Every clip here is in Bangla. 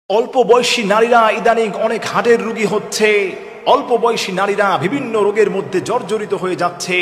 অল্প বয়সী নারীরা ইদানিং অনেক হার্টের রোগী হচ্ছে। অল্প বয়সী নারীরা বিভিন্ন রোগের মধ্যে জর্জরিত হয়ে যাচ্ছে।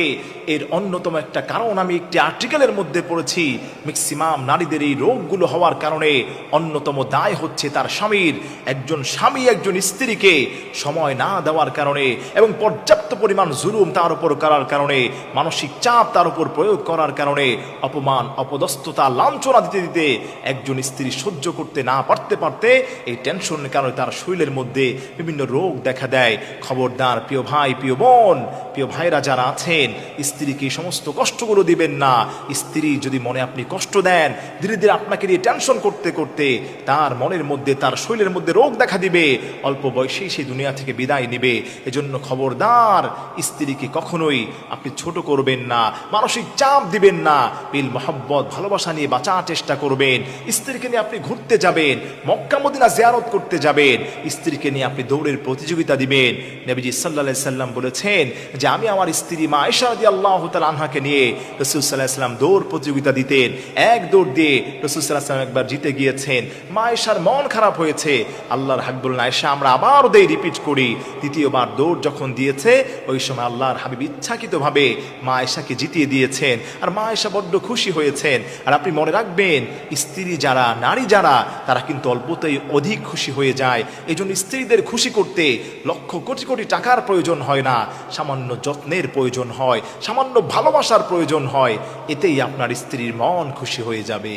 এর অন্যতম একটা কারণ আমি একটি আর্টিকেলের মধ্যে পড়েছি, ম্যাক্সিমাম নারীদের এই রোগগুলো হওয়ার কারণে অন্যতম দায় হচ্ছে তার স্বামীর। একজন স্বামী একজন স্ত্রীকে সময় না দেওয়ার কারণে এবং পর্যাপ্ত পরিমাণ জুলুম তার উপর করার কারণে, মানসিক চাপ তার উপর প্রয়োগ করার কারণে, অপমান অপদস্থতা লাঞ্ছনা দিতে দিতে একজন স্ত্রী সহ্য করতে না পারতে এই টেনশনের কারণে তার শরীরের মধ্যে বিভিন্ন রোগ দেখা দেয়। খবরদার প্রিয় ভাই, প্রিয় বোন, প্রিয় ভাইরা যারা আছেন, স্ত্রীকে সমস্ত কষ্টগুলো দিবেন না। স্ত্রী যদি মনে আপনি কষ্ট দেন, ধীরে ধীরে আপনাকে নিয়ে টেনশন করতে করতে তার মনের মধ্যে তার শরীরের মধ্যে রোগ দেখা দিবে, অল্প বয়সেই সেই দুনিয়া থেকে বিদায় নিবে। এজন্য খবরদার, স্ত্রীকে কখনোই আপনি ছোট করবেন না, মানসিক চাপ দিবেন না। বিল মহব্বত ভালোবাসা নিয়ে বাঁচার চেষ্টা করবেন। স্ত্রীকে নিয়ে আপনি ঘুরতে যাবেন, মক্কা মদিনা জিয়ারত করতে যাবেন, স্ত্রীকে নিয়ে আপনি দৌড়ের প্রতিযোগিতা দিবেন। নবীজি সাল্লাল্লাহু আলাইহি সাল্লাম বলেছেন যে আমি আমার স্ত্রী মা আয়েশা রাদিয়াল্লাহু তাআলা আনহাকে নিয়ে রাসূল সাল্লাল্লাহু আলাইহি সাল্লাম দৌড় প্রতিযোগিতা দিতেন। এক দৌড় দিয়ে রাসূল সাল্লাল্লাহু আলাইহি সাল্লাম একবার জিতে গিয়েছেন। মা আয়েশার মন খারাপ হয়েছে। আল্লাহর হাবিব বললেন, আয়েশা আমরা আবার রিপিট করি। দ্বিতীয়বার দৌড় যখন দিয়েছে, ওই সময় আল্লাহর হাবিব ইচ্ছাকৃতভাবে মা আয়েশাকে জিতিয়ে দিয়েছেন। আর মা আয়েশা বড্ড খুশি হয়েছেন। আর আপনি মনে রাখবেন, স্ত্রী যারা, নারী যারা, তারা কিন্তু অল্পতেই অধিক খুশি হয়ে যায়। এই জন্য স্ত্রীদের খুশি করতে লক্ষ কোটি কোটি টাকার প্রয়োজন হয় না, সামান্য যত্নের প্রয়োজন হয়, সামান্য ভালোবাসার প্রয়োজন হয়। এতেই আপনার স্ত্রীর মন খুশি হয়ে যাবে।